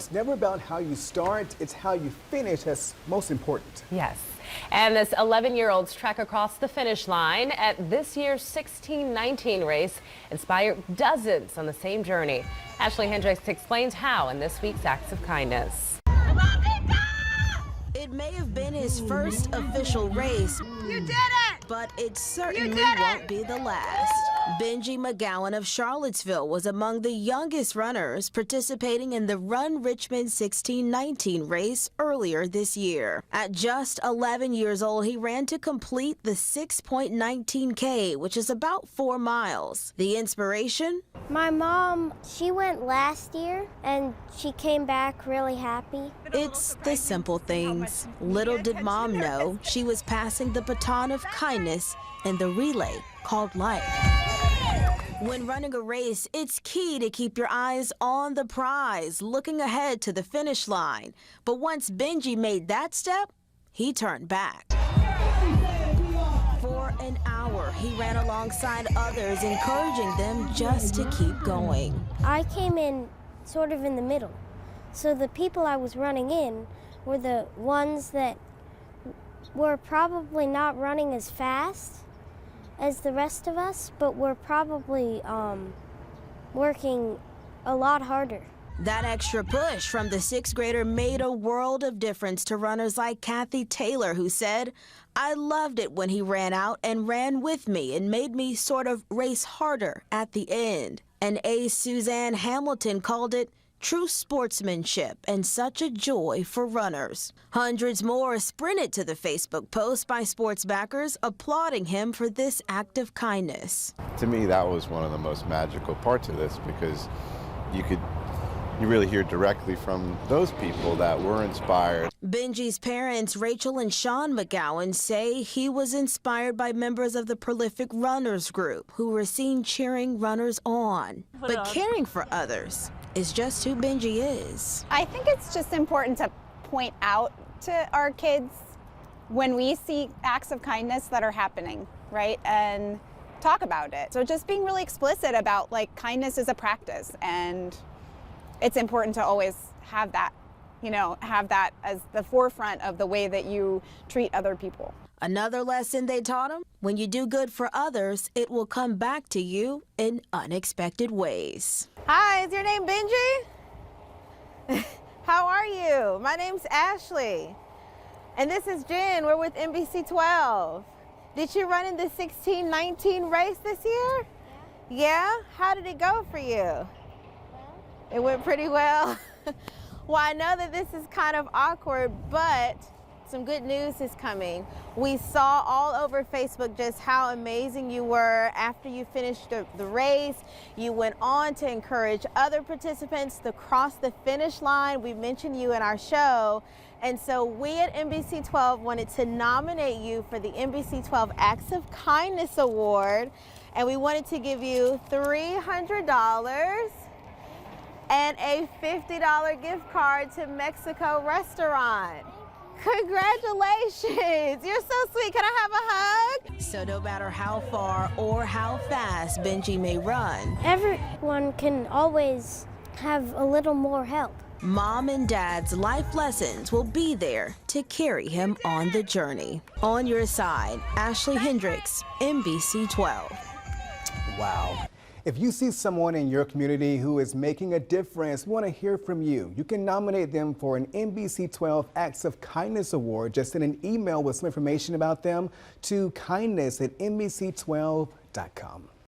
It's never about how you start, it's how you finish that's most important. Yes. And this 11-year-old's trek across the finish line at this year's 1619 race inspired dozens on the same journey. Ashley Hendricks explains how in this week's Acts of Kindness. It may have been his first official race. You did it! But it certainly won't be the last. Benji McGowan of Charlottesville was among the youngest runners participating in the Run Richmond 1619 race earlier this year. At just 11 years old, he ran to complete the 6.19K, which is about 4 miles. The inspiration? My mom, she went last year and she came back really happy. It's the simple things. Little did Mom know she was passing the baton of kindness in the relay called life. When running a race, it's key to keep your eyes on the prize, looking ahead to the finish line. But once Benji made that step, he turned back. For an hour, he ran alongside others, encouraging them just to keep going. I came in sort of in the middle. So the people I was running in were the ones that were probably not running as fast as the rest of us, but were probably working a lot harder. That extra push from the 6th grader made a world of difference to runners like Kathy Taylor, who said, "I loved it when he ran out and ran with me and made me sort of race harder at the end." And ace Suzanne Hamilton called it true sportsmanship and such a joy for runners. Hundreds more sprinted to the Facebook post by sports backers applauding him for this act of kindness. To me, that was one of the most magical parts of this, because you really hear directly from those people that were inspired. Benji's parents, Rachel and Sean McGowan, say he was inspired by members of the Prolific Runners group who were seen cheering runners on. But caring for others is just who Benji is. I think it's just important to point out to our kids when we see acts of kindness that are happening, right? And talk about it. So just being really explicit about, like, kindness is a practice, and it's important to always have that, have that as the forefront of the way that you treat other people. Another lesson they taught him: when you do good for others, it will come back to you in unexpected ways. Hi, is your name Benji? How are you? My name's Ashley. And this is Jen. We're with NBC12. Did you run in the 1619 race this year? Yeah? How did it go for you? Well. It went pretty well. Well, I know that this is kind of awkward, but some good news is coming. We saw all over Facebook just how amazing you were after you finished the race. You went on to encourage other participants to cross the finish line. We mentioned you in our show. And so we at NBC12 wanted to nominate you for the NBC12 Acts of Kindness Award. And we wanted to give you $300 and a $50 gift card to Mexico restaurant. Congratulations! You're so sweet. Can I have a hug? So no matter how far or how fast Benji may run, Everyone can always have a little more help. Mom and Dad's life lessons will be there to carry him on the journey. On your side, Ashley Hendricks, NBC12. Wow. If you see someone in your community who is making a difference, we want to hear from you. You can nominate them for an NBC12 Acts of Kindness Award. Just send an email with some information about them to kindness@nbc12.com.